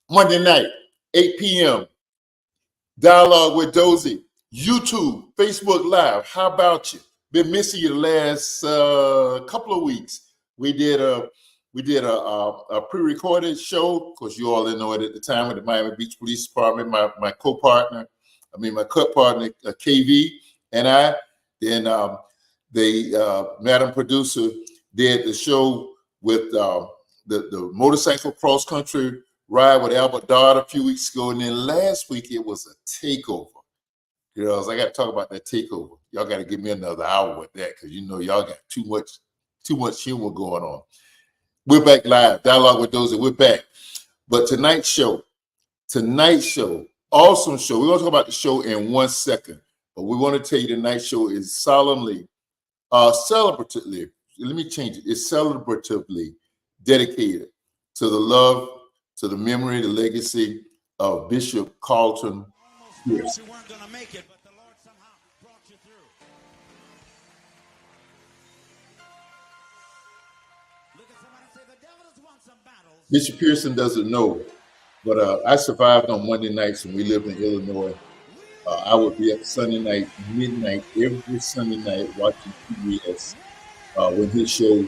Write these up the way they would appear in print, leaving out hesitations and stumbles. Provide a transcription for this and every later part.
Monday night, 8 p.m. Dialogue with Dozell. YouTube, Facebook Live. How about you? Been missing you the last couple of weeks. We did a pre-recorded show, because you all didn't know it at the time, with the Miami Beach Police Department. My co-partner, my cut-partner, KV, and I. Then the Madam Producer did the show with the motorcycle cross-country ride with Albert Dodd a few weeks ago, and then last week it was a takeover. Girls, I got to talk about that takeover. Y'all got to give me another hour with that, because y'all got too much humor going on. We're back live, Dialogue with Dozell. We're back. But tonight's show, awesome show. We're going to talk about the show in 1 second, but we want to tell you tonight's show is celebratively, let me change it. It's celebratively dedicated to the love, to the memory, the legacy of Bishop Carlton Pearson. You weren't going to make it, but the Lord somehow brought you through. Look at somebody and say, the devil has won some battles. Bishop Pearson doesn't know, but I survived on Monday nights when we lived in Illinois. I would be up Sunday night, midnight, every Sunday night watching PBS when his show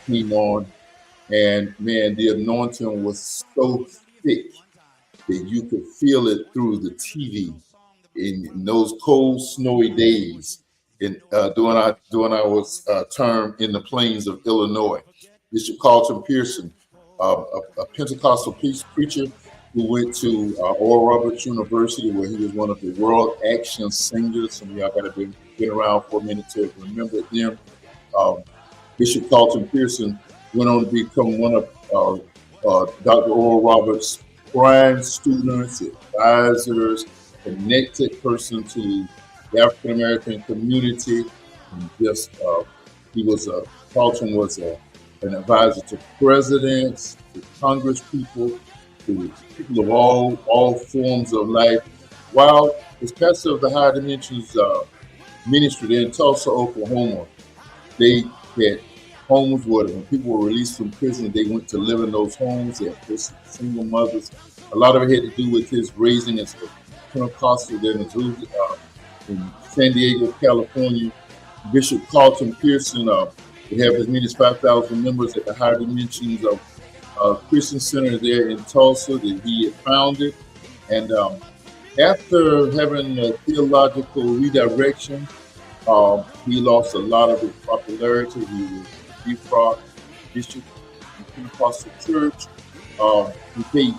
came on. And man, the anointing was so thick that you could feel it through the TV in those cold, snowy days during our term in the plains of Illinois. Bishop Carlton Pearson, a Pentecostal preacher who went to Oral Roberts University, where he was one of the world action singers. Some of y'all got to been around for a minute to remember them. Bishop Carlton Pearson went on to become one of Dr. Oral Roberts' prime students, advisors, connected person to the African American community, and just Carlton was an advisor to presidents, to Congress people, to people of all forms of life. While as pastor of the Higher Dimensions ministry there in Tulsa, Oklahoma, they had homes where when people were released from prison, they went to live in those homes. They had single mothers. A lot of it had to do with his raising as a Pentecostal there in San Diego, California. Bishop Carlton Pearson would have as many as 5,000 members at the Higher Dimensions of Christian Center there in Tulsa that he had founded. And after having a theological redirection, he lost a lot of his popularity. He was defraud bishop in the Pentecostal church. He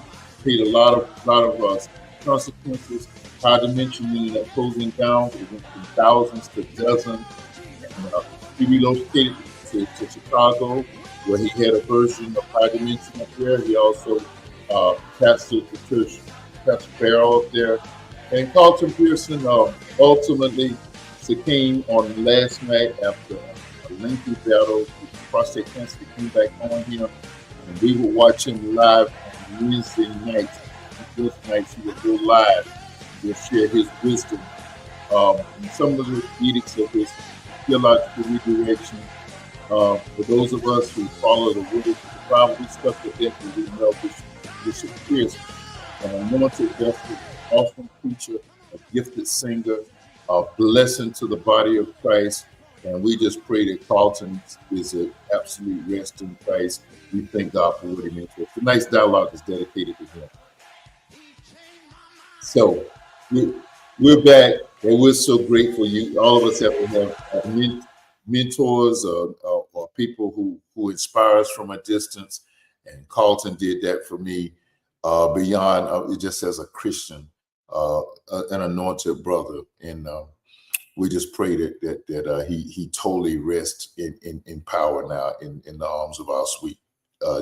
paid a lot of consequences. High Dimension ended up closing down. It went from thousands to dozens. And, he relocated to Chicago, where he had a version of High Dimension up there. He also pastored the church, Pastor Farrell up there. And Carlton Pearson ultimately succumbed on last night after a lengthy battle with prostate cancer. Came back on him, and we would watch him live on Wednesday nights. Those nights he would go live and share his wisdom and some of the edicts of his theological redirection. For those of us who follow the words of the Bible, we stuck with that because we know Bishop Pearson, an anointed vessel, awesome preacher, a gifted singer, a blessing to the body of Christ. And we just pray that Carlton is an absolute rest in Christ. We thank God for what he meant to us. Tonight's dialogue is dedicated to him. So we're back, and we're so grateful. All of us have to have mentors or people who inspire us from a distance. And Carlton did that for me beyond just as a Christian, an anointed brother. And we just pray that he totally rests in power now in the arms of our sweet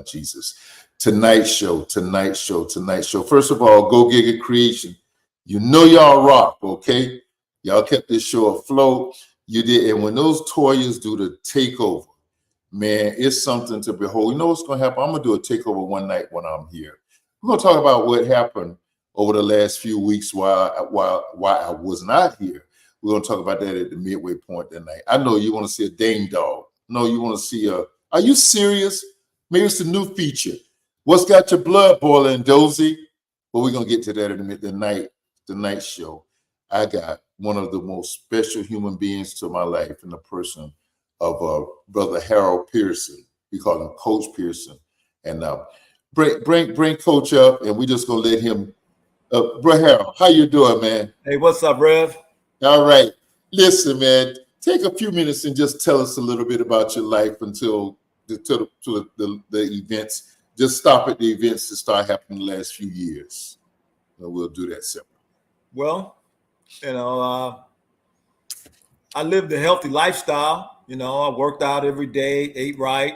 Jesus. Tonight show. First of all, Go Giga Creation. You know y'all rock, okay? Y'all kept this show afloat. You did, and when those Toyas do the takeover, man, it's something to behold. You know what's going to happen? I'm going to do a takeover one night when I'm here. We're going to talk about what happened over the last few weeks while I was not here. We're going to talk about that at the midway point tonight. I know you want to see a dang dog. No, you want to see a. Are you serious? Maybe it's a new feature. What's got your blood boiling, Dozell? But we're going to get to that in the night show. I got one of the most special human beings to my life in the person of Brother Harold Pearson. We call him Coach Pearson. And bring Coach up, and we just gonna let him. Bro Harold, how you doing, man? Hey, what's up, Rev? All right. Listen, man, take a few minutes and just tell us a little bit about your life until the events. Just stop at the events that start happening the last few years. And we'll do that simple. Well, I lived a healthy lifestyle. I worked out every day, ate right,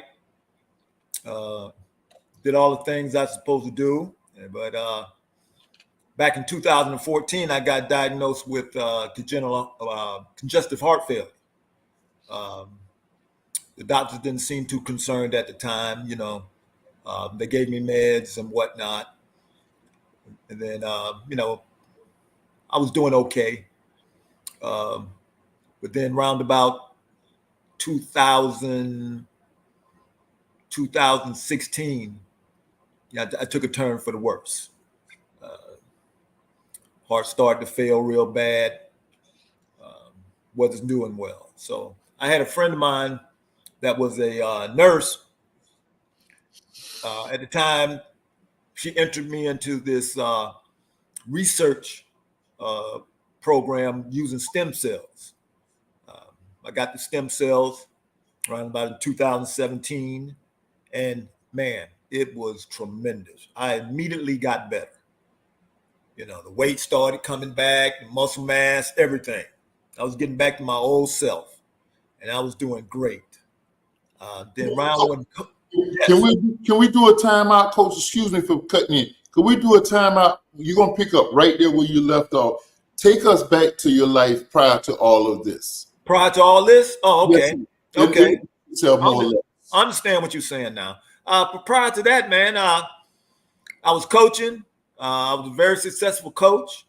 did all the things I was supposed to do. But back in 2014, I got diagnosed with congestive heart failure. The doctors didn't seem too concerned at the time. They gave me meds and whatnot. And then, I was doing okay. But then round about 2016, I took a turn for the worse. Heart started to fail real bad. Wasn't doing well. So I had a friend of mine that was a nurse. At the time, she entered me into this research program using stem cells. I got the stem cells around about in 2017, and man, it was tremendous. I immediately got better. The weight started coming back, the muscle mass, everything. I was getting back to my old self, and I was doing great. Then round one, yes. Can we do a timeout, Coach? Excuse me for cutting in. Can we do a timeout? You're gonna pick up right there where you left off. Take us back to your life prior to all of this. Prior to all this? Oh, okay. Yes, okay. I understand what you're saying now. But prior to that, man, I was coaching. I was a very successful coach.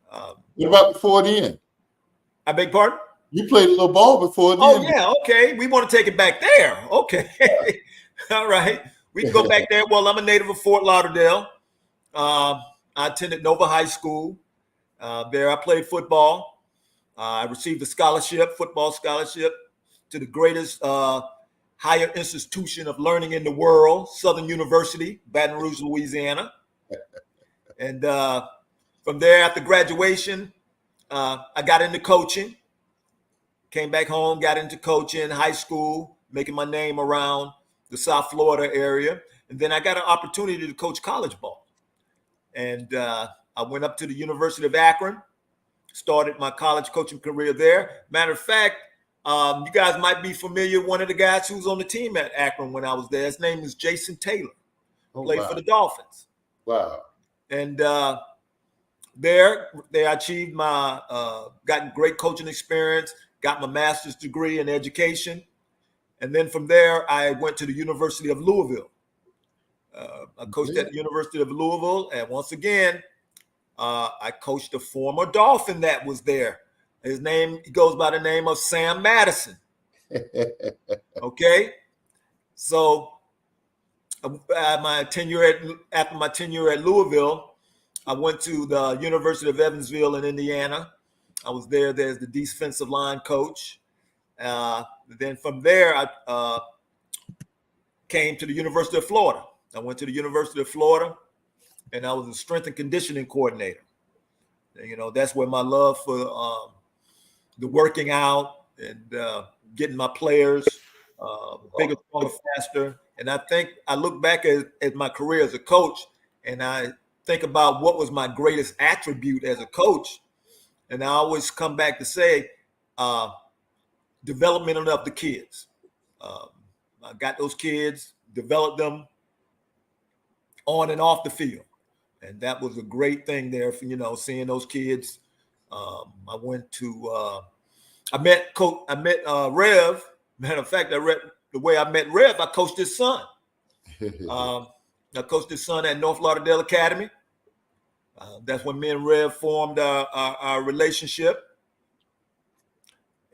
What about before then? I beg pardon? You played a little ball before then. Oh, yeah. Okay. We want to take it back there. Okay. All right. We can go back there. Well, I'm a native of Fort Lauderdale. I attended Nova High School. There I played football. I received a football scholarship to the greatest higher institution of learning in the world, Southern University, Baton Rouge, Louisiana. And from there, after graduation, I got into coaching. Came back home, got into coaching, high school, making my name around the South Florida area. And then I got an opportunity to coach college ball. And I went up to the University of Akron, started my college coaching career there. Matter of fact, you guys might be familiar with one of the guys who was on the team at Akron when I was there. His name is Jason Taylor. Played for the Dolphins. Wow. And there I achieved got great coaching experience, got my master's degree in education. And then from there, I went to the University of Louisville. I coached at the University of Louisville. And once again, I coached a former Dolphin that was there. He goes by the name of Sam Madison. Okay. So after my tenure at Louisville, I went to the University of Evansville in Indiana. I was there as the defensive line coach. Then from there, I came to the University of Florida. I went to the University of Florida, and I was a strength and conditioning coordinator. That's where my love for the working out and getting my players bigger, stronger, faster. And I think I look back at my career as a coach, and I think about what was my greatest attribute as a coach. And I always come back to say, development of the kids. I got those kids, developed them, on and off the field. And that was a great thing there for, seeing those kids. I went to, I met Rev. Matter of fact, the way I met Rev, I coached his son. I coached his son at North Lauderdale Academy. That's when me and Rev formed our relationship.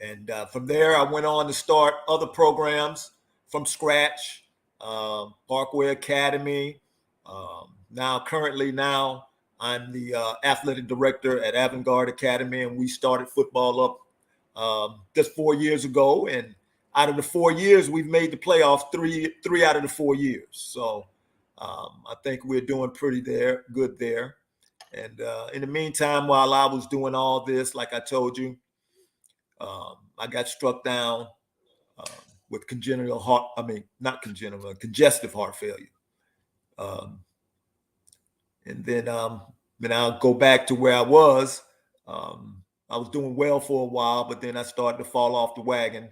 And from there, I went on to start other programs from scratch, Parkway Academy. Currently, I'm the athletic director at Avant-Garde Academy, and we started football up just 4 years ago. And out of the 4 years, we've made the playoffs three out of the 4 years. So I think we're doing pretty good there. And in the meantime, while I was doing all this, like I told you, I got struck down with congestive heart failure. And then I'll go back to where I was. I was doing well for a while, but then I started to fall off the wagon.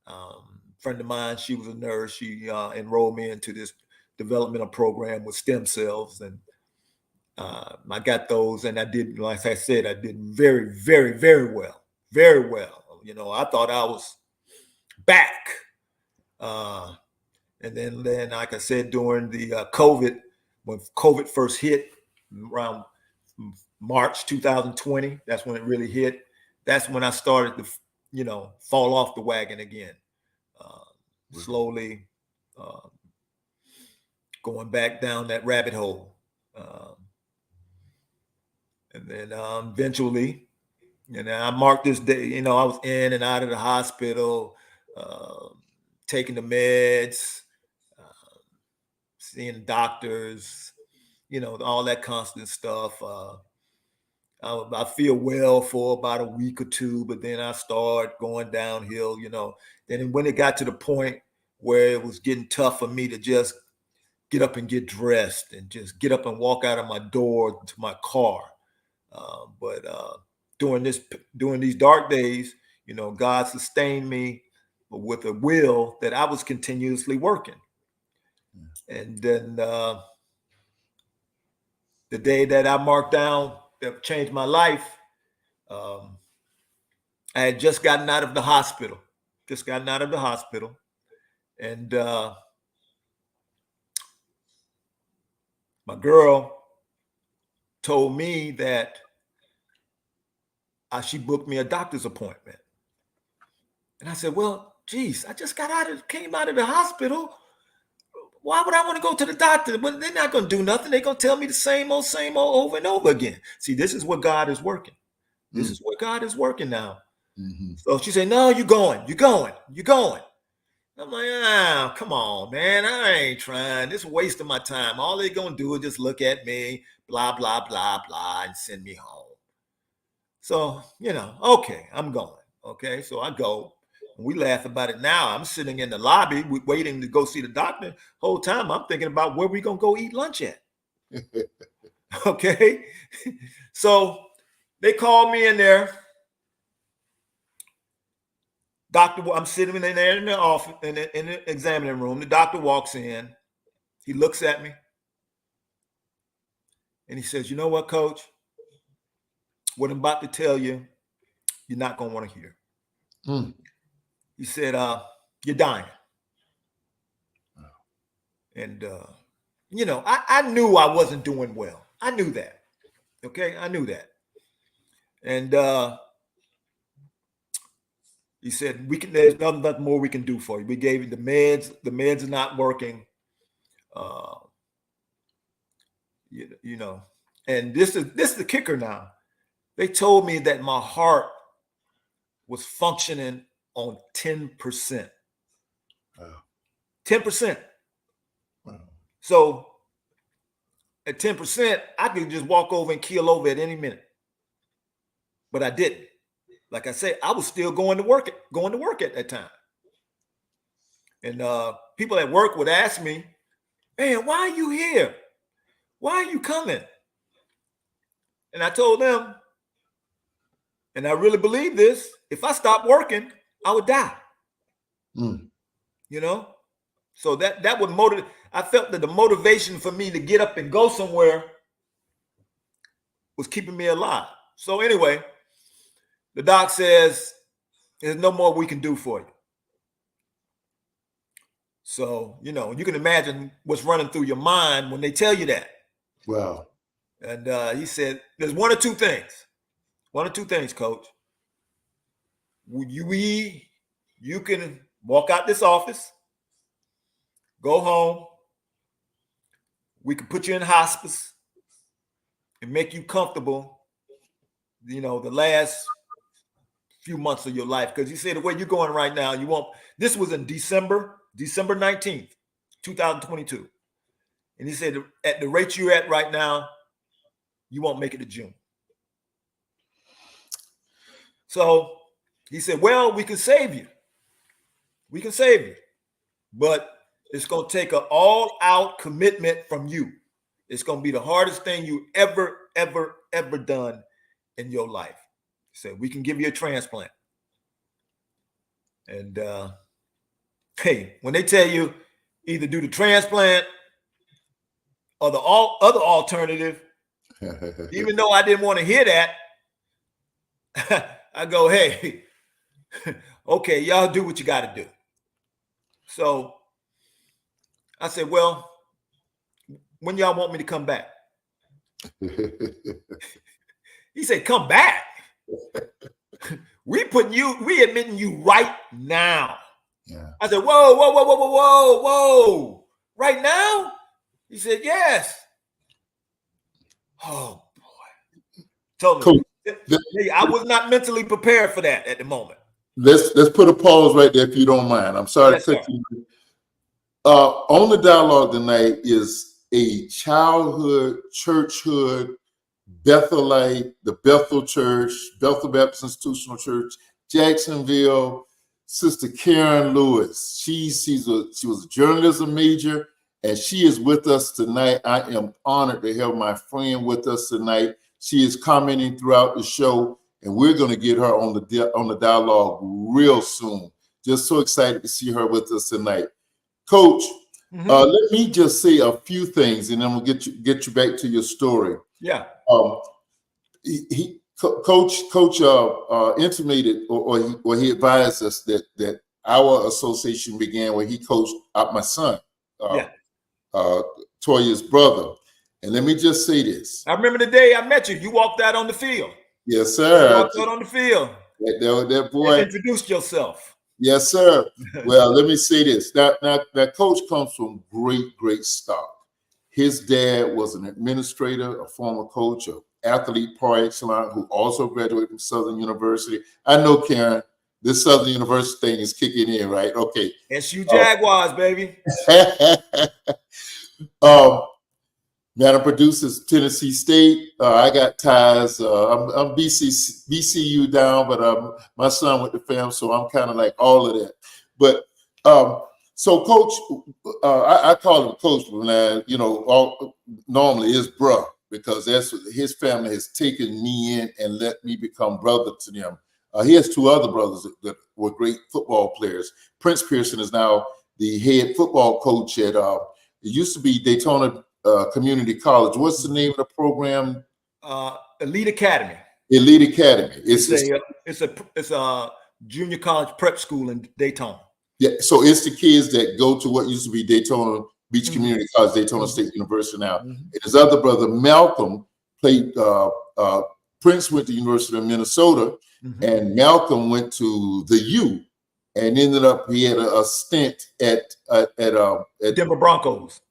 A friend of mine, she was a nurse. She enrolled me into this developmental program with stem cells, and I got those, and I did, like I said, I did very, very, very well. Very well. I thought I was back. And then, like I said, during the COVID, when COVID first hit around March 2020, that's when it really hit. That's when I started to, fall off the wagon again. Slowly going back down that rabbit hole. And then eventually, I marked this day, I was in and out of the hospital, taking the meds, seeing doctors, all that constant stuff. I feel well for about a week or two, but then I start going downhill, Then when it got to the point where it was getting tough for me to just get up and get dressed and just get up and walk out of my door to my car. But during these dark days, God sustained me with a will that I was continuously working. And then the day that I marked down that changed my life, I had just gotten out of the hospital. And my girl told me that she booked me a doctor's appointment. And I said, well, geez, I just came out of the hospital. Why would I want to go to the doctor? But they're not going to do nothing. They're going to tell me the same old over and over again. See, this is where God is working. This is where God is working now. Mm-hmm. So she said, no, you're going. I'm like, come on, man. I ain't trying. This is a waste of my time. All they're going to do is just look at me, blah, blah, blah, blah, and send me home. So, okay, I'm going. Okay, so I go. We laugh about it now. I'm sitting in the lobby waiting to go see the doctor. Whole time I'm thinking about where we going to go eat lunch at. Okay, so they called me in there. Doctor, I'm sitting in there in the office, in the examining room. The doctor walks in. He looks at me. And he says, you know what, Coach? What I'm about to tell you, you're not going to want to hear. He said, you're dying. Wow. And, I knew I wasn't doing well. I knew that. Okay, I knew that. And he said, there's nothing more we can do for you. We gave you the meds. The meds are not working. And this is the kicker now. They told me that my heart was functioning on 10%. Wow. 10%. Wow. So at 10%, I could just walk over and keel over at any minute. But I didn't. Like I said, I was still going to work at that time. And people at work would ask me, man, why are you here? Why are you coming? And I told them, and I really believe this, if I stopped working, I would die. So that would motivate. I felt that the motivation for me to get up and go somewhere was keeping me alive. So anyway, the doc says there's no more we can do for you. So, you know, you can imagine what's running through your mind when they tell you that. Wow. And he said, there's one or two things. One or two things, coach. You can walk out this office, go home. We can put you in hospice and make you comfortable, you know, the last few months of your life. Because you say the way you're going right now, you won't. This was in December 19th, 2022. And he said, at the rate you're at right now, you won't make it to June. So he said, well, we can save you. We can save you. But it's going to take an all-out commitment from you. It's going to be the hardest thing you ever done in your life. He said, we can give you a transplant. And hey, when they tell you either do the transplant or the other alternative, even though I didn't want to hear that, I go, hey, okay, y'all do what you got to do. So I said, well, when y'all want me to come back? He said, come back. We admitting you right now. Yeah. I said, whoa. Right now? He said, yes. Oh, boy. Told me. Cool. I was not mentally prepared for that at the moment. Let's put a pause right there if you don't mind. I'm sorry to cut you. On the dialogue tonight is a childhood, churchhood, Bethelite, the Bethel Church, Bethel Baptist Institutional Church, Jacksonville, Sister Karen Lewis. She was a journalism major, and she is with us tonight. I am honored to have my friend with us tonight. She is commenting throughout the show, and we're going to get her on the dialogue real soon. Just so excited to see her with us tonight. Coach, let me just say a few things, and then we'll get you back to your story. Yeah. Coach intimated or he advised us that our association began when he coached my son, Toya's brother. And let me just say this. I remember the day I met you. You walked out on the field. Yes, sir. You walked out on the field. That boy. And introduced yourself. Yes, sir. Well, let me say this. Now, Coach comes from great stock. His dad was an administrator, a former coach, an athlete par excellence, who also graduated from Southern University. I know, Karen, this Southern University thing is kicking in, right? Okay. SU Jaguars, baby. Madam produces Tennessee State. I got ties. I'm BCU down, but my son went to FAM, so I'm kind of like all of that. But so Coach, I call him Coach when normally is bruh, because that's his family has taken me in and let me become brother to them. He has two other brothers that were great football players. Prince Pearson is now the head football coach at it used to be Daytona Community College. What's the name of the program? Elite Academy. Elite Academy. It's a junior college prep school in Daytona. Yeah, so it's the kids that go to what used to be Daytona Beach Community College, Daytona State University now. And his other brother, Malcolm, played, Prince went to University of Minnesota, and Malcolm went to the U, and ended up, he had a stint at Denver Broncos.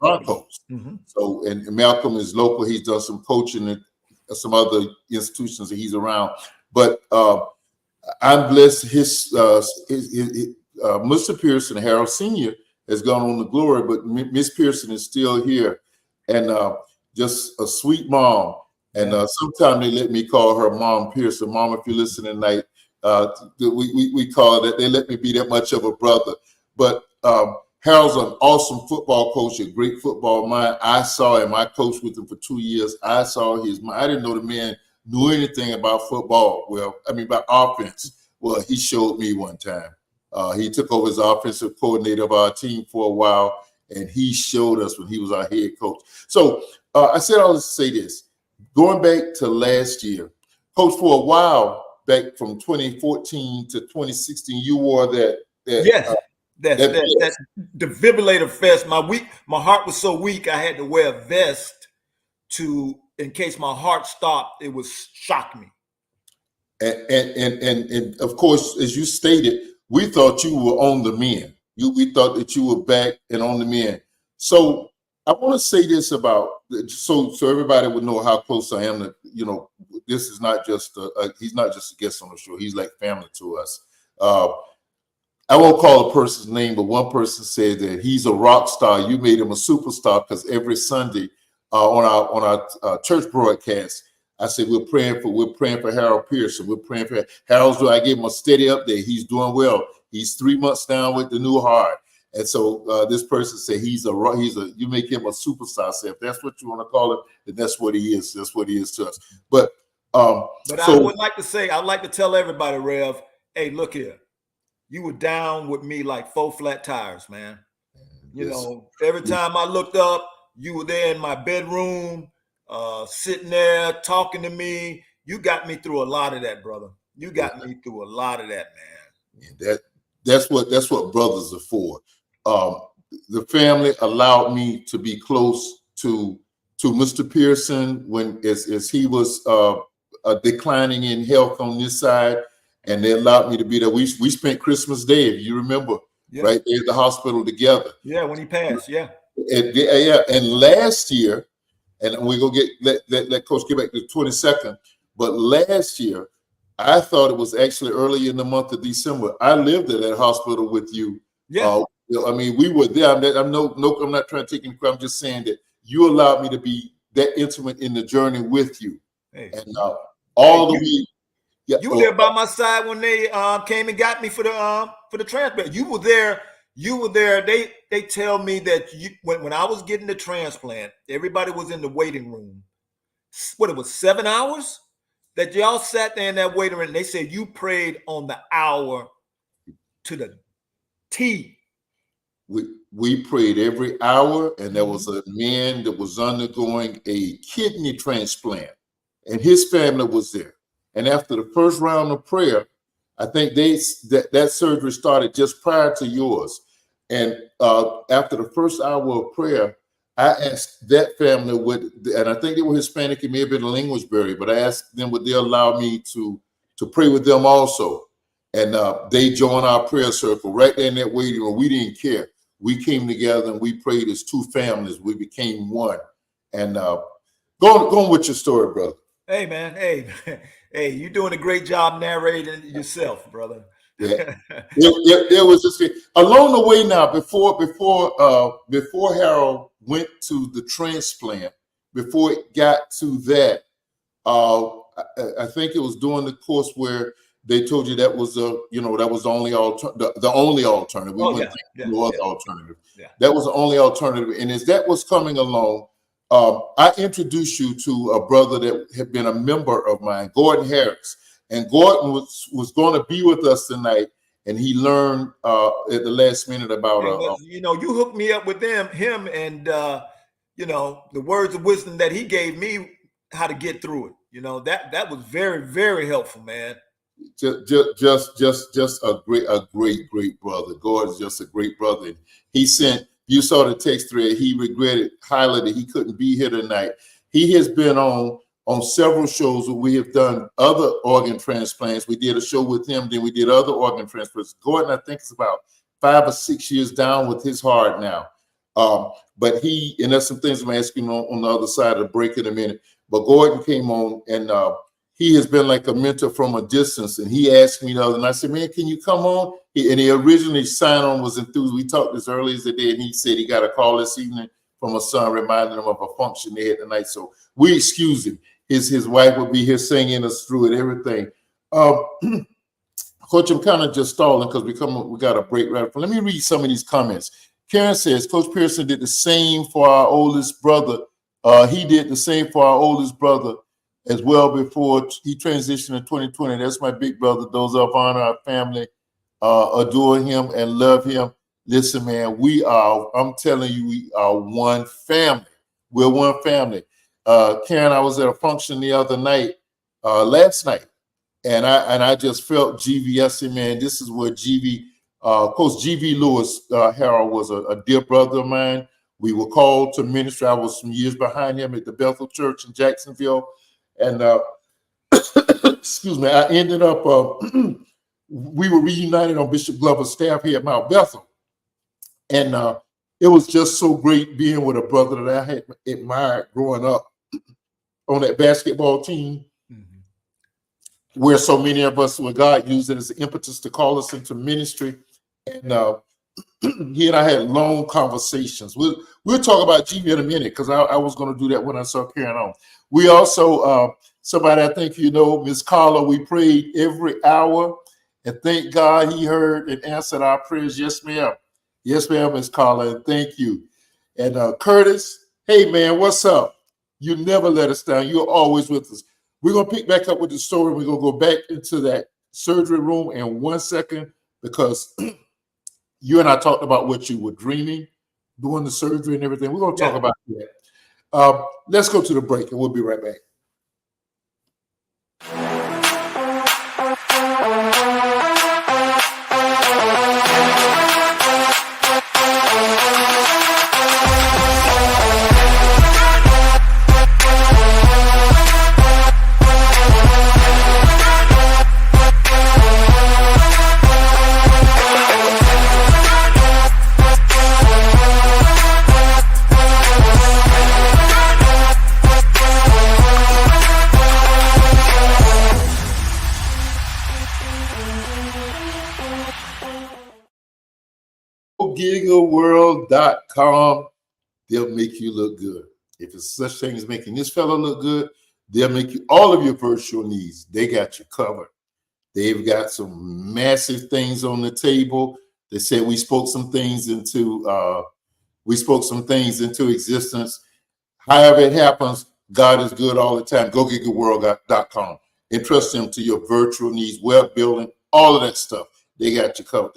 So, and Malcolm is local. He's done some coaching at some other institutions that he's around. But I'm blessed. Mr. Pearson, Harold Sr., has gone on to glory, but Miss Pearson is still here, and just a sweet mom. And sometimes they let me call her Mom Pearson. Mom, if you're listening tonight, we call it that. They let me be that much of a brother. But Harold's an awesome football coach, a great football mind. I saw him. I coached with him for 2 years. I saw his mind. I didn't know the man knew anything about football. About offense. Well, he showed me one time. He took over as offensive coordinator of our team for a while, and he showed us when he was our head coach. So I said all this to say this. Going back to last year, Coach, for a while, back from 2014 to 2016, you wore that Yes, that vest. defibrillator vest. My heart was so weak, I had to wear a vest in case my heart stopped. It would shock me. And of course, as you stated, we thought you were on the mend. We thought that you were back and on the mend. So I want to say this about so everybody would know how close I am to, this is not just he's not just a guest on the show. He's like family to us. I won't call a person's name, but one person said that he's a rock star. You made him a superstar because every Sunday on our church broadcast, I said we're praying for Harold Pearson. We're praying for Harold's. I gave him a steady update. He's doing well. He's 3 months down with the new heart. And so this person said you make him a superstar. I said, if that's what you want to call him, then that's what he is. That's what he is to us. But I would like to say, I'd like to tell everybody, Rev, hey, look here. You were down with me like 4 flat tires, man. Every time I looked up, you were there in my bedroom, sitting there talking to me. You got me through a lot of that, brother. You got me through a lot of that, man. That's what brothers are for. The family allowed me to be close to Mr. Pearson when as he was declining in health on this side, and they allowed me to be there. We spent Christmas Day, if you remember, right there at the hospital together. Yeah, when he passed, yeah. And last year, and we're gonna let Coach get back to the 22nd, but last year, I thought it was actually early in the month of December. I lived at that hospital with you. Yeah. We were there. I'm not trying to take any credit. I'm just saying that you allowed me to be that intimate in the journey with you. Hey. And all the way. Yeah, you were there by my side when they came and got me for the transplant. You were there. They tell me that when I was getting the transplant, everybody was in the waiting room. What, it was 7 hours that y'all sat there in that waiting room. And they said you prayed on the hour to the T. We prayed every hour, and there was a man that was undergoing a kidney transplant, and his family was there. And after the first round of prayer, I think that surgery started just prior to yours. And after the first hour of prayer, I asked that family and I think they were Hispanic, it may have been a language barrier, but I asked them would they allow me to pray with them also. And they joined our prayer circle right there in that waiting room. We didn't care. We came together and we prayed as two families. We became one. And going with your story, brother. Hey, man. Hey, you're doing a great job narrating yourself, brother. Yeah. There was just along the way now, before Harold went to the transplant, before it got to that, I think it was during the course where they told you that was that was the only alternative. We wouldn't think no other alternative. Yeah. That was the only alternative. And as that was coming along, I introduced you to a brother that had been a member of mine, Gordon Harris. And Gordon was going to be with us tonight, and he learned at the last minute about you hooked me up with him, and the words of wisdom that he gave me how to get through it. That was very, very helpful, man. Just a great brother. Gordon's just a great brother. And he sent. You saw the text thread. He regretted highly that he couldn't be here tonight. He has been on several shows where we have done other organ transplants. We did a show with him, then we did other organ transplants. Gordon, I think, is about 5 or 6 years down with his heart now. But and there's some things I'm asking on the other side of the break in a minute. But Gordon came on, and he has been like a mentor from a distance. And he asked me the other night, I said, man, can you come on? He originally signed on, was enthused. We talked as early as the day, and he said he got a call this evening from a son reminding him of a function they had tonight. So we excused him. His wife will be here singing us through it, everything. Coach, I'm kind of just stalling because we got a break right. Let me read some of these comments. Karen says, Coach Pearson did the same for our oldest brother. He did the same for our oldest brother as well before he transitioned in 2020. That's my big brother, Dozell, Varner. Our family adore him and love him. Listen, man, I'm telling you, we are one family. We're one family. Karen, I was at a function the other night, last night, and I just felt GVS, man. This is where Coach GV Lewis Harold was a dear brother of mine. We were called to ministry. I was some years behind him at the Bethel Church in Jacksonville, and excuse me, I ended up. We were reunited on Bishop Glover's staff here at Mount Bethel, and it was just so great being with a brother that I had admired growing up on that basketball team, where so many of us, where God used it as an impetus to call us into ministry. And he and I had long conversations. We'll talk about GV in a minute, because I was going to do that when I saw Karen on. We also, somebody I think you know, Miss Carla, we prayed every hour, and thank God he heard and answered our prayers. Yes, ma'am. Yes, ma'am, Miss Carla, and thank you. And Curtis, hey, man, what's up? You never let us down. You're always with us. We're going to pick back up with the story. We're going to go back into that surgery room in 1 second, because you and I talked about what you were dreaming doing the surgery and everything. We're going to talk about that. Let's go to the break, and we'll be right back. GigaWorld.com, they'll make you look good. If it's such thing as making this fellow look good, they'll make you all of your virtual needs. They got you covered. They've got some massive things on the table. They said we spoke some things into existence. However it happens, God is good all the time. Go GigaWorld.com. Entrust them to your virtual needs, web building, all of that stuff. They got you covered.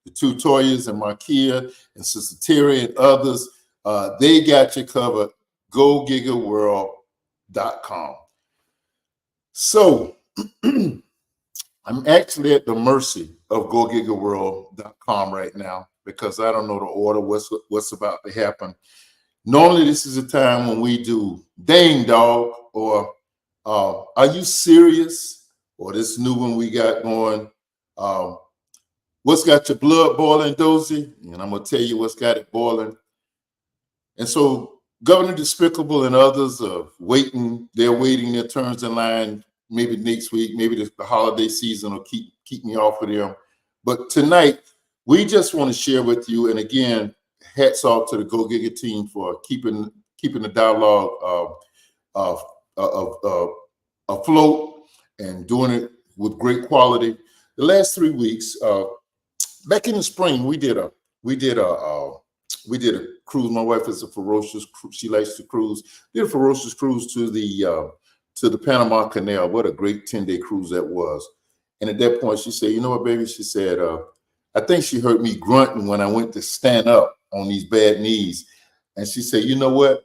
The two Toyas and Markia and Sister Terry and others, they got you covered. Go GigaWorld.com. So I'm actually at the mercy of Go GigaWorld.com right now, because I don't know the order, what's about to happen. Normally, this is a time when we do dang dog, or are you serious? Or this new one we got going, what's got your blood boiling, Dozell? And I'm going to tell you what's got it boiling. And so Governor Despicable and others are waiting. They're waiting their turns in line. Maybe next week, maybe the holiday season will keep me off of them. But tonight, we just want to share with you, and again, hats off to the Go Giga team for keeping the dialogue afloat and doing it with great quality. The last 3 weeks, back in the spring, we did a cruise. My wife is a ferocious. She likes to cruise. Did a ferocious cruise to the Panama Canal. What a great 10-day cruise that was. And at that point, she said, "You know what, baby?" She said, "I think she heard me grunting when I went to stand up on these bad knees." And she said, "You know what?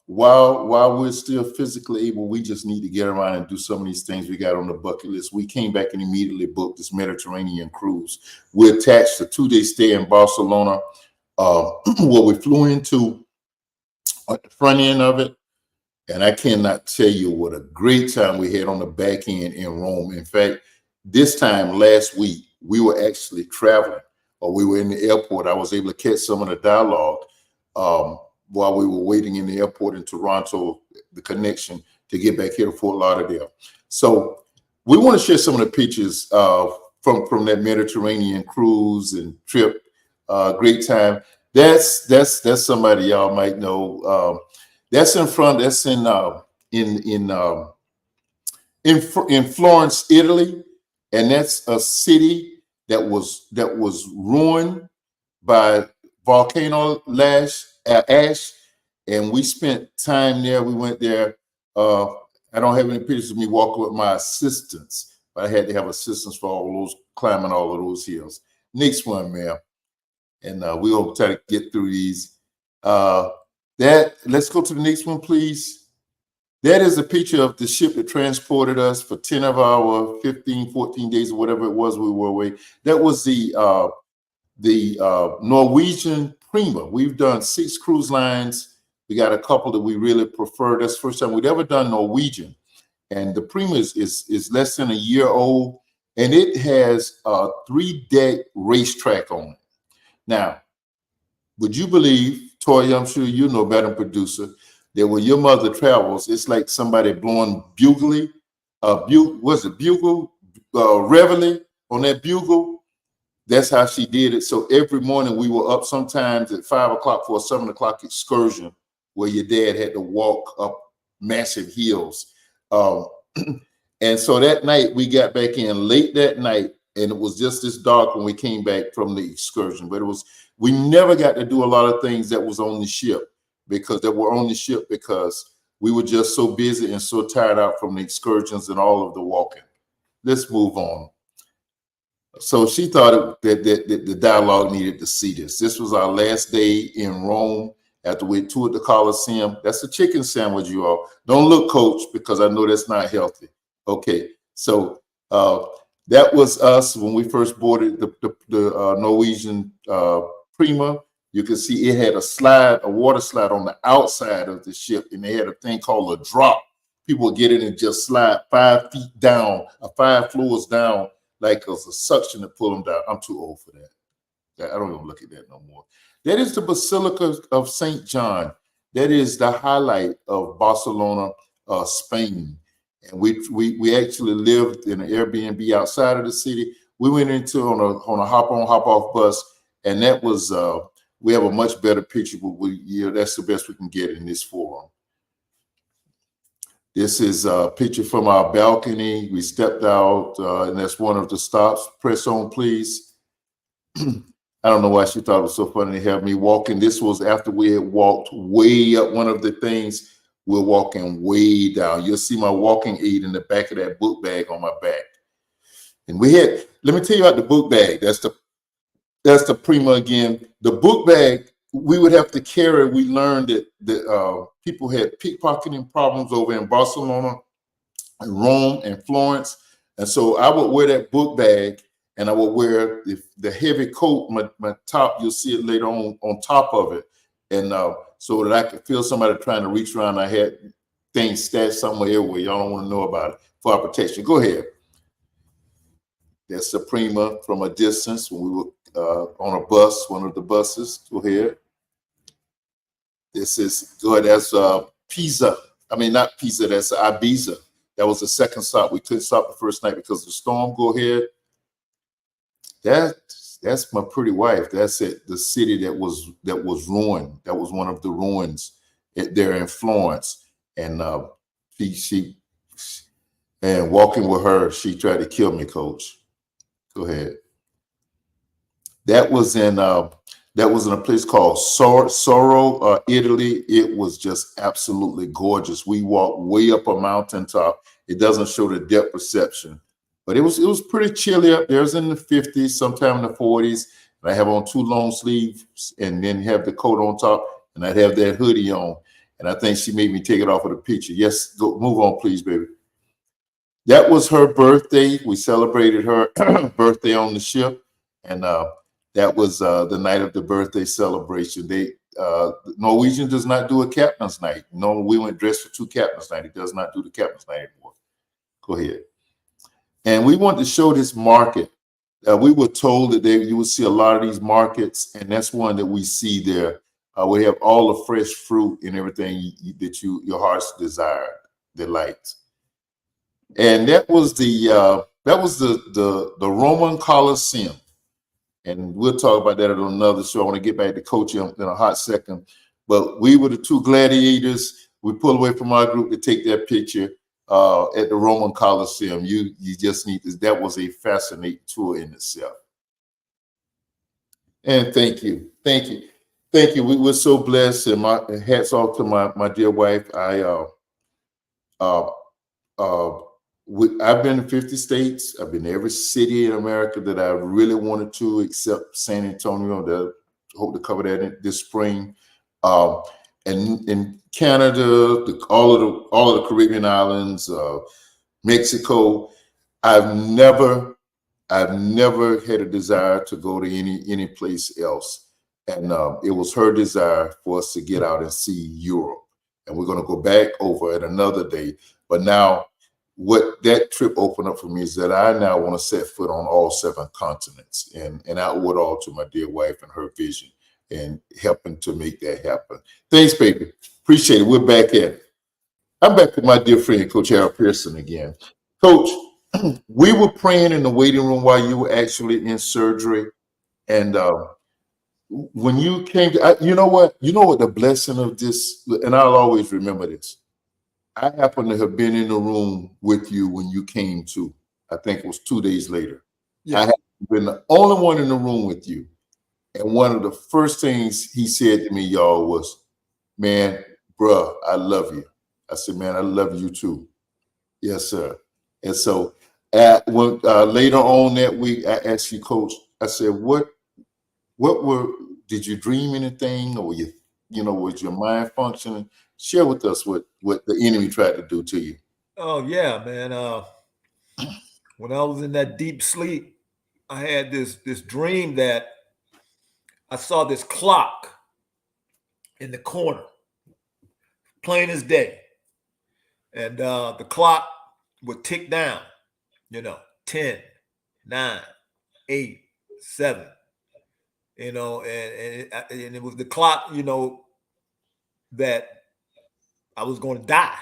While we're still physically able, we just need to get around and do some of these things we got on the bucket list." We came back and immediately booked this Mediterranean cruise. We attached a 2-day stay in Barcelona, where we flew into at the front end of it. And I cannot tell you what a great time we had on the back end in Rome. In fact, this time last week, we were actually traveling, or we were in the airport. I was able to catch some of the dialogue while we were waiting in the airport in Toronto, the connection to get back here to Fort Lauderdale. So we want to share some of the pictures from that Mediterranean cruise and trip. Great time. That's somebody y'all might know. That's in Florence, Italy, and that's a city that was ruined by volcano ash, and we spent time there. We went there. I don't have any pictures of me walking with my assistants, but I had to have assistants for all those climbing all of those hills. Next one, ma'am. and we're gonna try to get through these. Let's go to the next one, please. That is a picture of the ship that transported us for 10 of our 15, 14 days or whatever it was we were away. That was the Norwegian Prima. We've done 6 cruise lines. We got a couple that we really prefer. That's the first time we'd ever done Norwegian. And the Prima is less than a year old, and it has a 3-deck racetrack on it. Now, would you believe, Toya, I'm sure you know, Madam Producer, that when your mother travels, it's like somebody blowing bugle, reveille on that bugle? That's how she did it. So every morning we were up sometimes at 5 o'clock for a 7 o'clock excursion where your dad had to walk up massive hills. And so that night we got back in late that night, and it was just this dark when we came back from the excursion. But we never got to do a lot of things that were on the ship because we were just so busy and so tired out from the excursions and all of the walking. Let's move on. So she thought that the dialogue needed to see this. This was our last day in Rome after we toured the Colosseum. That's a chicken sandwich, you all. Don't look, Coach, because I know that's not healthy. Okay, so that was us when we first boarded the Norwegian Prima. You can see it had a water slide on the outside of the ship, and they had a thing called a drop. People would get in and just slide 5 feet down, 5 floors down, like it was a suction to pull them down. I'm too old for that. I don't even look at that no more. That is the Basilica of St. John. That is the highlight of Barcelona, Spain. And we actually lived in an Airbnb outside of the city. We went into on a hop-on, hop-off bus, and that was we have a much better picture, but that's the best we can get in this forum. This is a picture from our balcony. We stepped out, and that's one of the stops. Press on, please. I don't know why she thought it was so funny to have me walking. This was after we had walked way up one of the things. We're walking way down. You'll see my walking aid in the back of that book bag on my back. And let me tell you about the book bag. That's the Prima again. The book bag, we would have to carry. We learned that people had pickpocketing problems over in Barcelona, and Rome, and Florence. And so I would wear that book bag, and I would wear the heavy coat, my top. You'll see it later on top of it. And so that I could feel somebody trying to reach around. I had things stashed somewhere everywhere. Y'all don't want to know about it for our protection. Go ahead. That's the Prima from a distance when we were on a bus, one of the buses. Go ahead. That's Pisa. I mean, not Pisa, that's Ibiza. That was the second stop. We couldn't stop the first night because of the storm. Go ahead. That's my pretty wife. That's it. The city that was ruined. That was one of the ruins there in Florence. And she and walking with her, she tried to kill me, Coach. Go ahead. That was in a place called Soro, Italy. It was just absolutely gorgeous. We walked way up a mountaintop. It doesn't show the depth perception, but it was pretty chilly up there. It was in the 50s, sometime in the 40s. And I have on 2 long sleeves and then have the coat on top, and I'd have that hoodie on. And I think she made me take it off of the picture. Yes, go move on, please, baby. That was her birthday. We celebrated her birthday on the ship, and that was the night of the birthday celebration. Norwegian does not do a captain's night. No, we went dressed for 2 captain's night. It does not do the captain's night anymore. Go ahead. And we wanted to show this market. We were told that you would see a lot of these markets, and that's one that we see there. We have all the fresh fruit and everything that your heart's desire, delights. And that was the Roman Colosseum. And we'll talk about that at another show. I want to get back to coaching in a hot second. But we were the 2 gladiators. We pulled away from our group to take that picture at the Roman Colosseum. You just need this. That was a fascinating tour in itself. And thank you. We were so blessed. And my hats off to my dear wife. I've been in 50 states. I've been in every city in America that I really wanted to, except San Antonio. hope to cover that this spring. Um, and in Canada, all of the Caribbean islands, Mexico. I've never had a desire to go to any place else, and it was her desire for us to get out and see Europe. And we're going to go back over at another day. But now, what that trip opened up for me is that I now want to set foot on all 7 continents, and I owe it all to my dear wife and her vision and helping to make that happen. Thanks, baby. Appreciate it. We're back at it. I'm back with my dear friend, Coach Harold Pearson again. Coach, we were praying in the waiting room while you were actually in surgery, and when you came to, you know what the blessing of this, and I'll always remember this. I happened to have been in the room with you when you came to. I think it was 2 days later. Yeah. I had been the only one in the room with you, and one of the first things he said to me, y'all, was, "Man, bruh, I love you." I said, "Man, I love you too." Yes, sir. And so when later on that week, I asked you, Coach, I said, did you dream anything, or was your mind functioning? Share with us what the enemy tried to do to you. Oh yeah, man. When I was in that deep sleep, I had this dream that I saw this clock in the corner, plain as day, and the clock would tick down. 10, 9, 8, 7. And it was the clock, that I was going to die.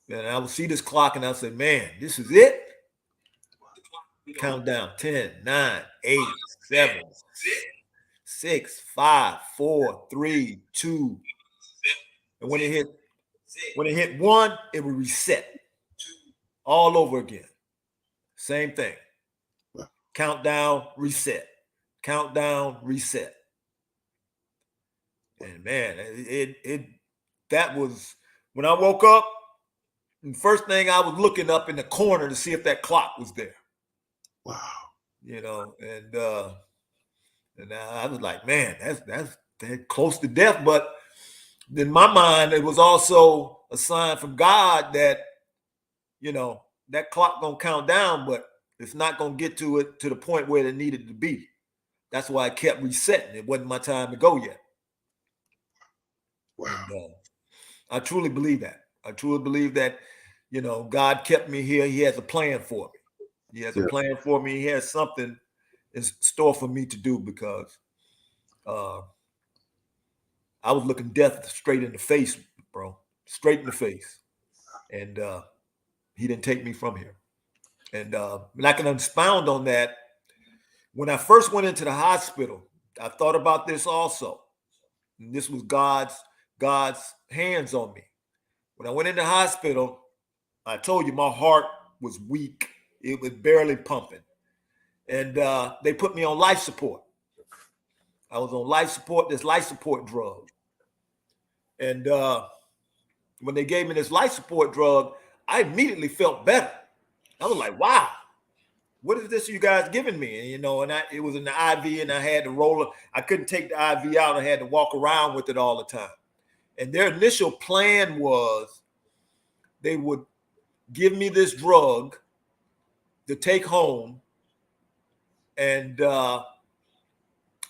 And I would see this clock and I would say, man, this is it. Countdown 10, 9, 8, 7, 6, 5, 4, 3, 2. And when it hit 1, it would reset all over again. Same thing. Countdown, reset. Countdown, reset. And man, that was when I woke up. The first thing I was looking up in the corner to see if that clock was there. Wow. And I was like, man, that's close to death. But in my mind, it was also a sign from God that, that clock gonna count down, but it's not gonna get to the point where it needed to be. That's why I kept resetting. It wasn't my time to go yet. Wow. And, I truly believe that. I truly believe that, God kept me here. He has a plan for me. He has a plan for me. He has something in store for me to do, because I was looking death straight in the face, bro. Straight in the face. And he didn't take me from here. And I can expound on that. When I first went into the hospital, I thought about this also. And this was God's hands on me. When I went into the hospital, I told you my heart was weak. It was barely pumping. And they put me on life support. I was on life support, this life support drug. And when they gave me this life support drug, I immediately felt better. I was like, wow, what is this you guys giving me? And, it was in the IV, and I had to roll it. I couldn't take the IV out. I had to walk around with it all the time. And their initial plan was they would give me this drug to take home, and I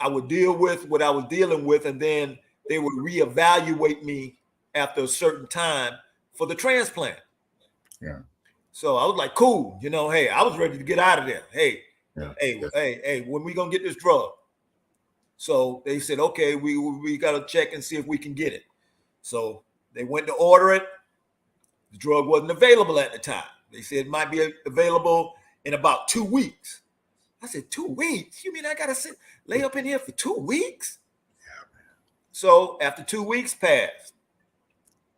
would deal with what I was dealing with, and then they would reevaluate me after a certain time for the transplant. Yeah. So I was like, cool, hey, I was ready to get out of there. Hey, Yeah. hey, when we gonna get this drug? So they said, okay, we gotta check and see if we can get it. So they went to order it. The drug wasn't available at the time. They said it might be available in about 2 weeks. I said, 2 weeks? You mean I gotta lay up in here for 2 weeks? Yeah, man. So after 2 weeks passed,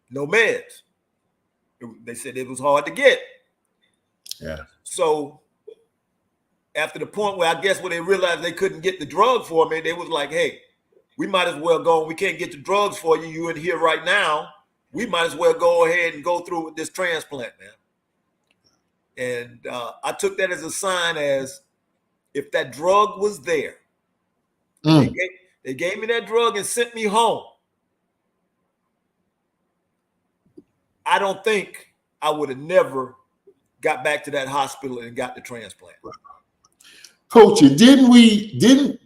no meds. They said it was hard to get. Yeah. So after the point where they realized they couldn't get the drug for me, they was like, hey, we might as well go. We can't get the drugs for you. You in here right now. We might as well go ahead and go through with this transplant, man. And I took that as a sign, as if that drug was there, They gave me that drug and sent me home. I don't think I would have never got back to that hospital and got the transplant. Coach,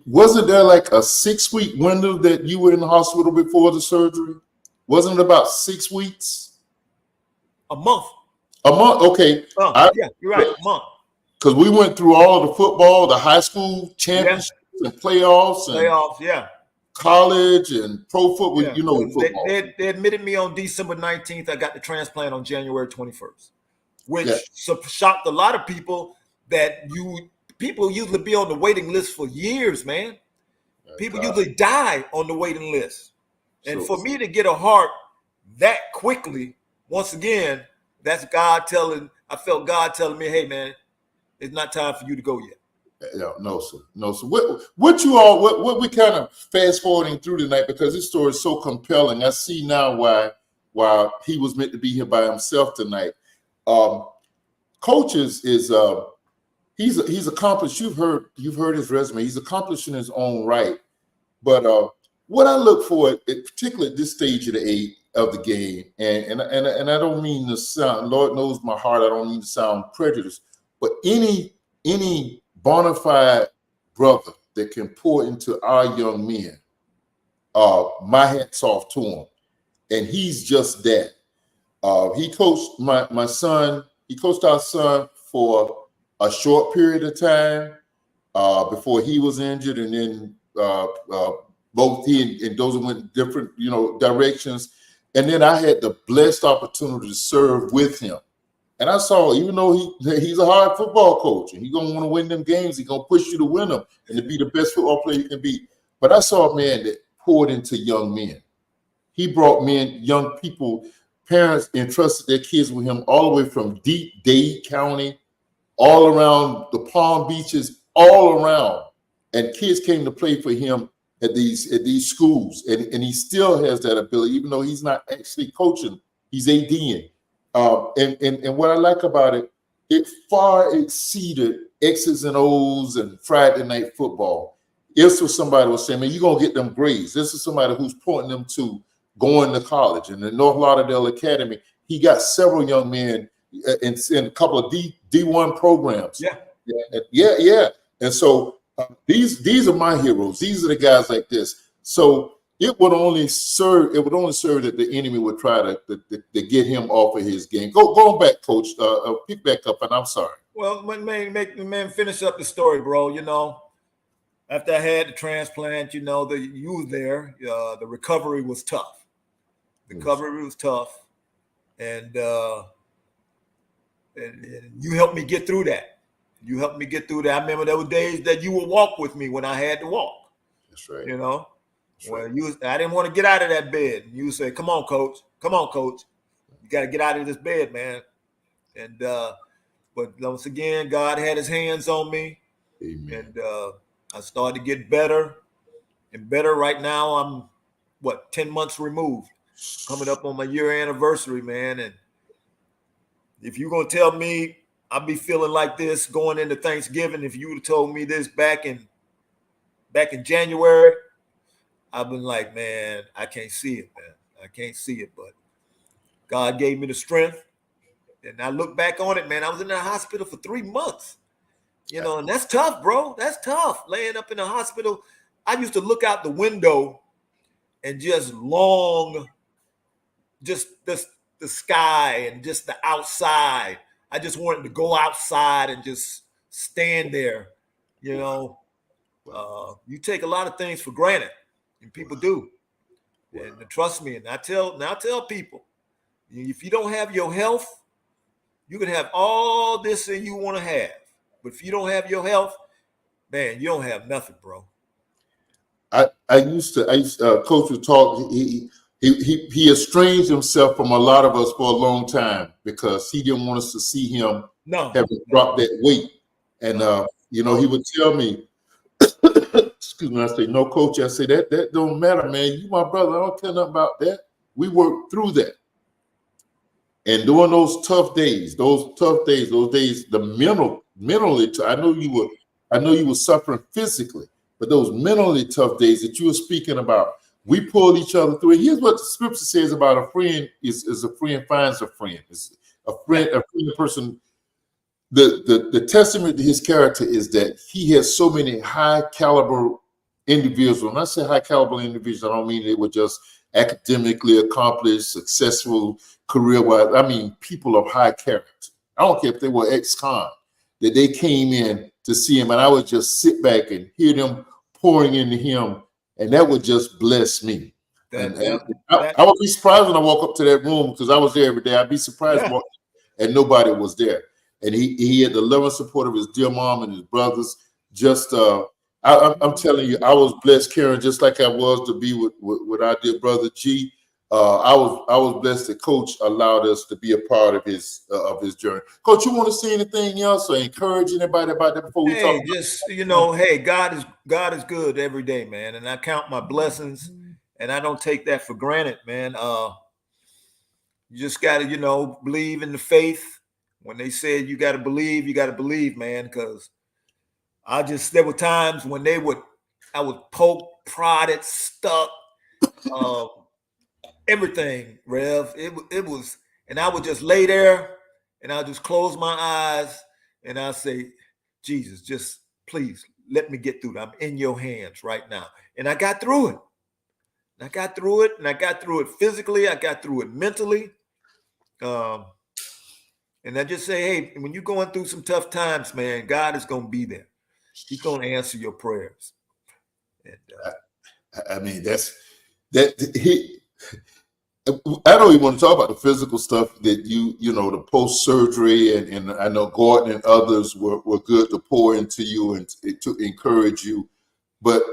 wasn't there like a 6-week window that you were in the hospital before the surgery? Wasn't it about 6 weeks? A month. A month, okay. Yeah, you're right, a month. Because we went through all the football, the high school championships and playoffs, and college and pro football. Yeah. Football. They admitted me on December 19th. I got the transplant on January 21st, which shocked a lot of people. People usually be on the waiting list for years, man. People usually die on the waiting list, and for me to get a heart that quickly, once again, that's God telling. I felt God telling me, "Hey, man, it's not time for you to go yet." No, sir. What we kind of fast forwarding through tonight, because this story is so compelling. I see now why he was meant to be here by himself tonight. Coach is he's accomplished. You've heard his resume. He's accomplished in his own right. But what I look for, particularly at this stage of the game, and I don't mean to sound, Lord knows my heart, I don't mean to sound prejudiced, but any bona fide brother that can pour into our young men, my hat's off to him. And he's just that. He coached my son, he coached our son for a short period of time before he was injured, and then both he and Dozell went different, directions. And then I had the blessed opportunity to serve with him. And I saw, even though he's a hard football coach and he's going to want to win them games, he's going to push you to win them and to be the best football player you can be. But I saw a man that poured into young men. He brought young people, parents entrusted their kids with him all the way from deep Dade County, all around the Palm Beaches, all around. And kids came to play for him at these schools. And he still has that ability, even though he's not actually coaching, he's ADing. And what I like about it, it far exceeded X's and O's and Friday night football. This was somebody was saying, man, you're going to get them grades. This is somebody who's pointing them to going to college. And in North Lauderdale Academy, he got several young men in a couple of D1 programs. Yeah. And so these are my heroes. These are the guys like this. So it would only serve that the enemy would try to get him off of his game. Going back, Coach. Pick back up, and I'm sorry. Well, man, finish up the story, bro. After I had the transplant, you was there. The recovery was tough. And you helped me get through that. I remember there were days that you would walk with me when I had to walk. That's right. I didn't want to get out of that bed. And you would say, come on, coach. You got to get out of this bed, man. And but once again, God had his hands on me. Amen. And I started to get better and better. Right now, I'm 10 months removed, coming up on my year anniversary, man. And if you're going to tell me I'll be feeling like this going into Thanksgiving, if you would have told me this back in January, I've been like, man, I can't see it, man. I can't see it, but God gave me the strength. And I look back on it, man, I was in the hospital for 3 months, and that's tough, bro. That's tough, laying up in the hospital. I used to look out the window and just the sky and just the outside. I just wanted to go outside and just stand there, You take a lot of things for granted, and people do. And trust me, and I tell people, if you don't have your health, you can have all this that you want to have. But if you don't have your health, man, you don't have nothing, bro. I used to Coach would talk. He estranged himself from a lot of us for a long time because he didn't want us to see him having dropped that weight. And he would tell me, excuse me, I say, no, Coach, I say that don't matter, man. You my brother. I don't care nothing about that. We worked through that. And during those days, the mentally, I know you were suffering physically, But those mentally tough days that you were speaking about, we pulled each other through it. Here's what the scripture says about a friend is a friend finds a friend. It's a friend, a person. The testament to his character is that he has so many high caliber individuals. When I say high caliber individuals, I don't mean they were just academically accomplished, successful career-wise. I mean people of high character. I don't care if they were ex-con, that they came in to see him, and I would just sit back and hear them pouring into him, and that would just bless me. I would be surprised when I walk up to that room because I was there every day. I'd be surprised and nobody was there. And he had the love and support of his dear mom and his brothers. Just I'm telling you, I was blessed, Karen, just like I was to be with our dear brother G. I was blessed that Coach allowed us to be a part of his journey. Coach, you want to say anything else or encourage anybody about that before we talk? Just hey, God is good every day, man, and I count my blessings, and I don't take that for granted, man. You just got to believe in the faith. When they said you got to believe, man, because there were times when I was poked, prodded, stuck, everything, Rev. It was, and I would just lay there and I'll just close my eyes and I'll say, Jesus, just please let me get through it. I'm in your hands right now. And I got through it. And I got through it physically. I got through it mentally. And I just say, hey, when you're going through some tough times, man, God is going to be there. He's going to answer your prayers. And, I mean, I don't even want to talk about the physical stuff that the post-surgery, and I know Gordon and others were good to pour into you and to encourage you. But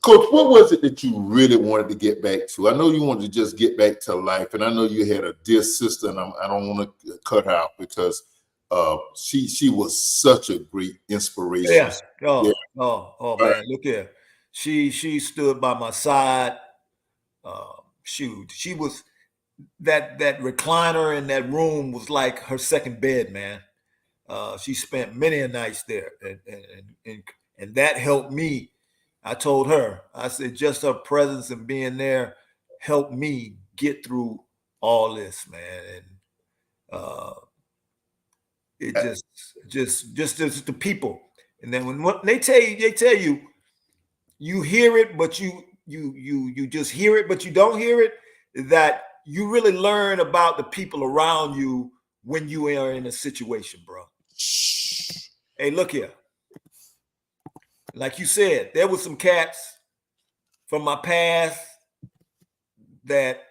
Coach, what was it that you really wanted to get back to? I know you wanted to just get back to life, and I know you had a dear sister, and I don't want to cut her out because she was such a great inspiration. Yeah. Oh, man, look here. She stood by my side. She was that recliner in that room was like her second bed, man. She spent many a nights there, and that helped me. I told her, I said, just her presence and being there helped me get through all this, man. And it just the people. And then when they tell you, you hear it, but you just hear it, but you don't hear it, that you really learn about the people around you when you are in a situation, bro. Hey, look here. Like you said, there were some cats from my past that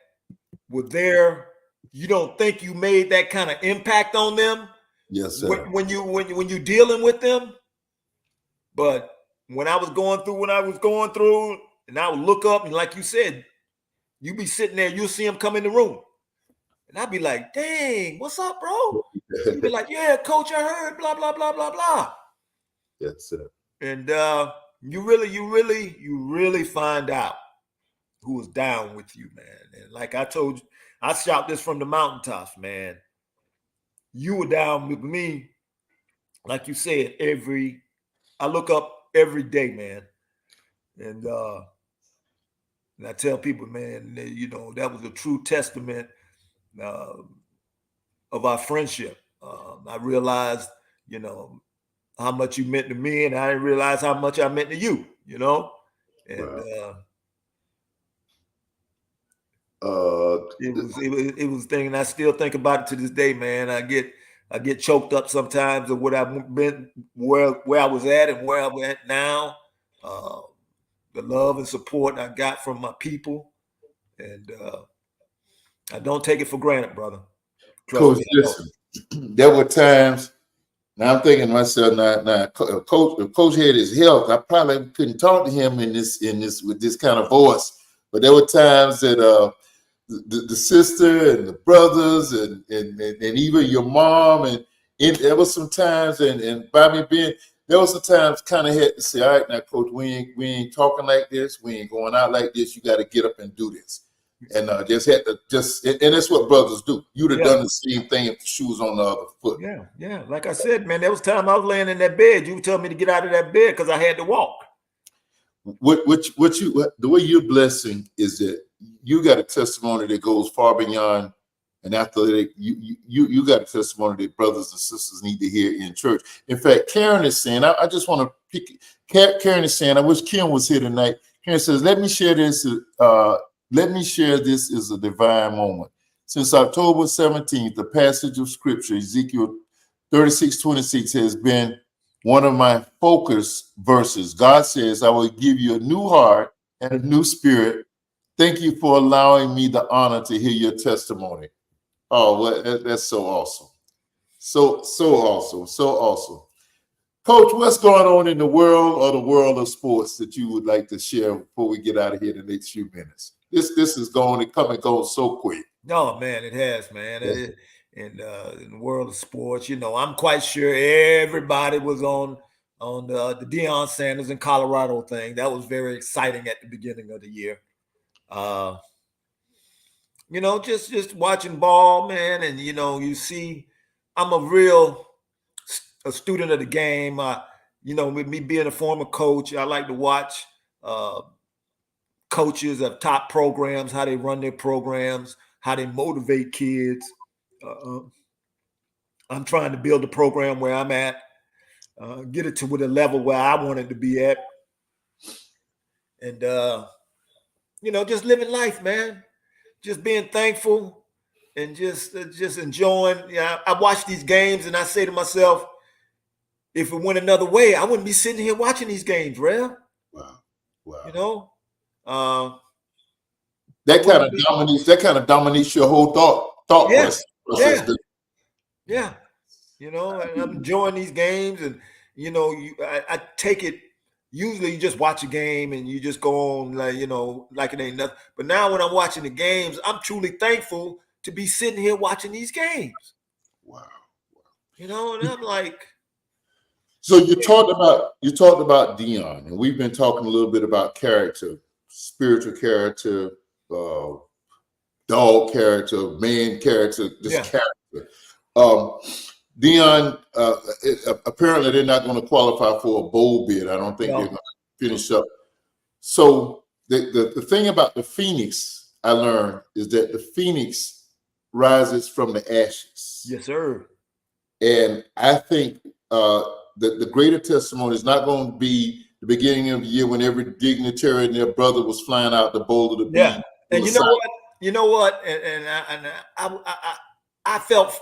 were there. You don't think you made that kind of impact on them? Yes, sir. When you're dealing with them. But when I was going through, and I would look up, and like you said, you be sitting there, you'll see them come in the room. And I'd be like, dang, what's up, bro? You'd be like, yeah, coach, I heard, blah, blah, blah, blah, blah. Yes, sir. And you really find out who is down with you, man. And like I told you, I shout this from the mountaintops, man. You were down with me, like you said, I look up every day, man. And I tell people, man, that was a true testament of our friendship. I realized, how much you meant to me, and I didn't realize how much I meant to you, And Wow. it was thing, and I still think about it to this day, man. I get choked up sometimes of what I've been, where I was at and where I'm at now. The love and support I got from my people, and I don't take it for granted, brother. Coach, listen, there were times. Now I'm thinking to myself, now, Coach had his health. I probably couldn't talk to him in this with this kind of voice. But there were times that the sister and the brothers and even your mom and there was some times and by me being there was some times kind of had to say, all right, now, Coach, we ain't talking like this. We ain't going out like this. You got to get up and do this. and just had to and that's what brothers do. You'd have Yeah. done the same thing if the shoe was on the other foot. Yeah. Like I said, man, there was time I was laying in that bed. You would tell me to get out of that bed because I had to walk. The way you're blessing is that you got a testimony that goes far beyond an athletic. You got a testimony that brothers and sisters need to hear in church. In fact, Karen is saying, I just want to pick. Karen is saying, I wish Kim was here tonight. Karen says, let me share this. Let me share this as a divine moment. Since October 17th, the passage of scripture, Ezekiel 36:26, has been one of my focus verses. God says, I will give you a new heart and a new spirit. Thank you for allowing me the honor to hear your testimony. Oh, well, that's so awesome. So awesome. So awesome. Coach, what's going on in the world or the world of sports that you would like to share before we get out of here in the next few minutes? This is going to come and go so quick. No, man, it has, man. In the world of sports, I'm quite sure everybody was on the Deion Sanders and Colorado thing. That was very exciting at the beginning of the year. Just watching ball, man, and you see, I'm a student of the game. With me being a former coach, I like to watch coaches of top programs, how they run their programs, how they motivate kids. I'm trying to build a program where I'm at, get it to the level where I want it to be at. And, just living life, man, just being thankful and just enjoying. I watch these games and I say to myself, if it went another way, I wouldn't be sitting here watching these games, Rev. Wow. That kind of dominates your whole thought process. Yeah. And I'm enjoying these games, and I take it. Usually, you just watch a game and you just go on like it ain't nothing. But now, when I'm watching the games, I'm truly thankful to be sitting here watching these games. Wow. And I'm like. So you talked about Deion, and we've been talking a little bit about character, spiritual character, dog character, man character, character. Deion, apparently they're not going to qualify for a bowl bid. I don't think they're going to finish up. So the thing about the Phoenix, I learned, is that the Phoenix rises from the ashes. Yes, sir. And I think the greater testimony is not going to be the beginning of the year when every dignitary and their brother was flying out the bowl of the beat. Yeah, and you know what, and I felt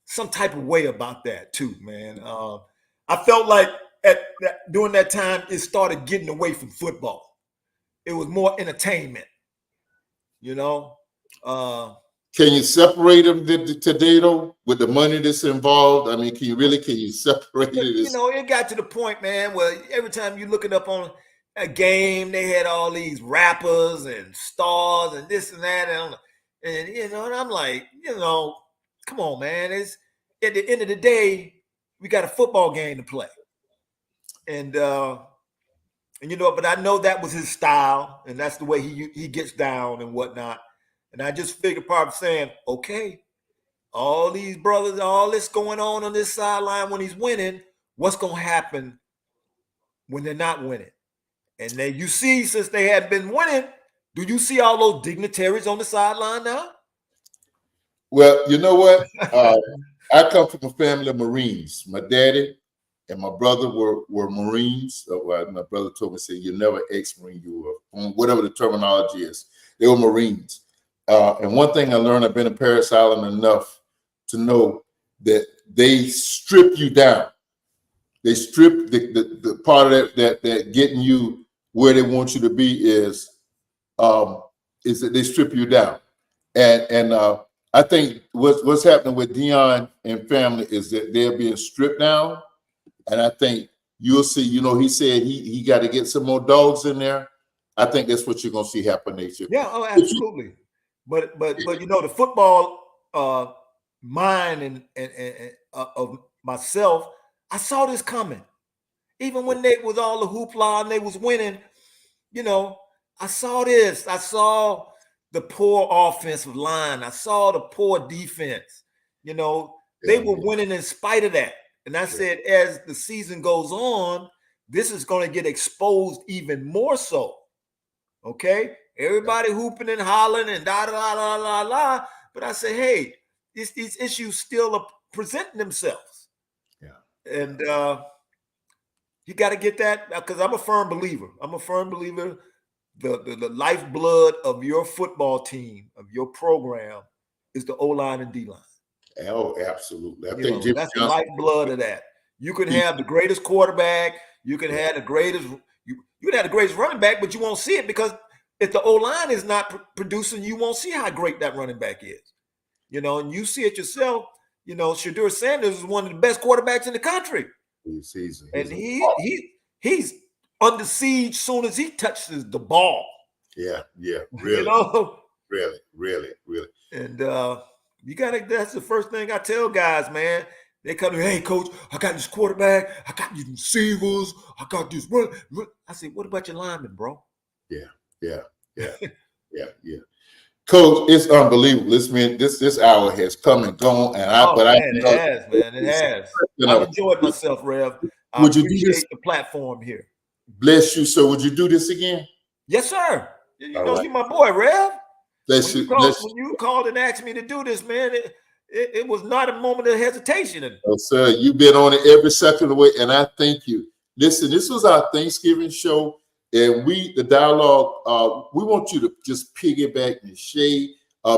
some type of way about that too, man. I felt like during that time it started getting away from football. It was more entertainment, Can you separate them today, though, with the money that's involved? I mean, can you separate it? It got to the point, man, where every time you look it up on a game, they had all these rappers and stars and this and that. And I'm like, come on, man. It's at the end of the day, we got a football game to play. And but I know that was his style, and that's the way he gets down and whatnot. And I just figured part of saying, okay, all these brothers, all this going on this sideline when he's winning, what's going to happen when they're not winning? And then you see, since they hadn't been winning, do you see all those dignitaries on the sideline now? Well, you know what? I come from a family of Marines. My daddy and my brother were Marines. My brother told me, say, you're never ex-Marine, you were, whatever the terminology is. They were Marines. And one thing I learned, I've been in Paris Island enough to know that they strip you down. They strip the part of that getting you where they want you to be is that they strip you down. And I think what's happening with Deion and family is that they're being stripped down. And I think you'll see, he said he got to get some more dogs in there. I think that's what you're going to see happen next year. Yeah, absolutely. But the football mind and of myself, I saw this coming. Even when they was all the hoopla and they was winning, I saw this. I saw the poor offensive line. I saw the poor defense. You know, they were winning in spite of that. And I said, as the season goes on, this is going to get exposed even more so. Okay? Everybody hooping and hollering and da da da da da da. But I say, hey, these issues still are presenting themselves. Yeah. And you got to get that, because I'm a firm believer. The lifeblood of your football team, of your program, is the O-line and D-line. Oh, absolutely. I think that's the lifeblood of that. You can have the greatest quarterback, you can have the greatest, you can have the greatest running back, but you won't see it, because if the O-line is not producing, you won't see how great that running back is. You know, and you see it yourself. You know, Shadur Sanders is one of the best quarterbacks in the country. And he's under siege soon as he touches the ball. Yeah, really. You know? Really. And you gotta, that's the first thing I tell guys, man. They come to me, hey coach, I got this quarterback, I got these receivers, I got this run. I say, what about your linemen, bro? Yeah. Coach, it's unbelievable. This hour has come and gone, and it has. I've enjoyed myself, Rev. I appreciate the platform here. Bless you, sir. Would you do this again? Yes, sir. You know, you're my boy, Rev. When you called and asked me to do this, man, it was not a moment of hesitation. Oh, sir, you've been on it every second of the way, and I thank you. Listen, this was our Thanksgiving show, and the dialogue, we want you to just piggyback and shade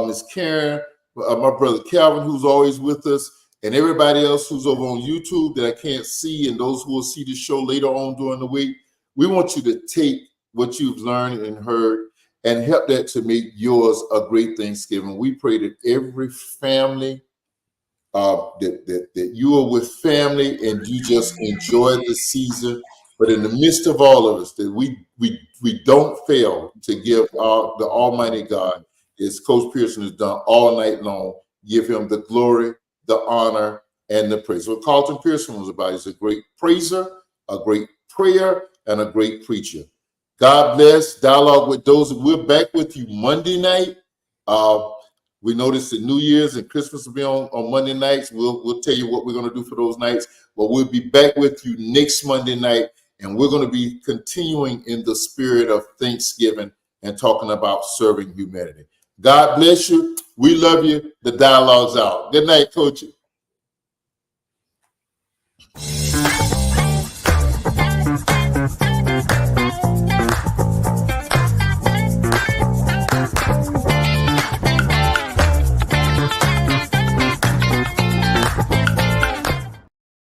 Miss Karen, my brother Calvin, who's always with us, and everybody else who's over on YouTube that I can't see, and those who will see the show later on during the week. We want you to take what you've learned and heard and help that to make yours a great Thanksgiving. We pray that every family, that you are with family and you just enjoy the season. But in the midst of all of us, that we don't fail to give the Almighty God, as Coach Pearson has done all night long, give him the glory, the honor, and the praise. What Carlton Pearson was about is a great praiser, a great prayer, and a great preacher. God bless. Dialogue with Dozell. We're back with you Monday night. We noticed that New Year's and Christmas will be on Monday nights. We'll tell you what we're going to do for those nights. But we'll be back with you next Monday night, and we're going to be continuing in the spirit of Thanksgiving and talking about serving humanity. God bless you. We love you. The dialogue's out. Good night, Coach.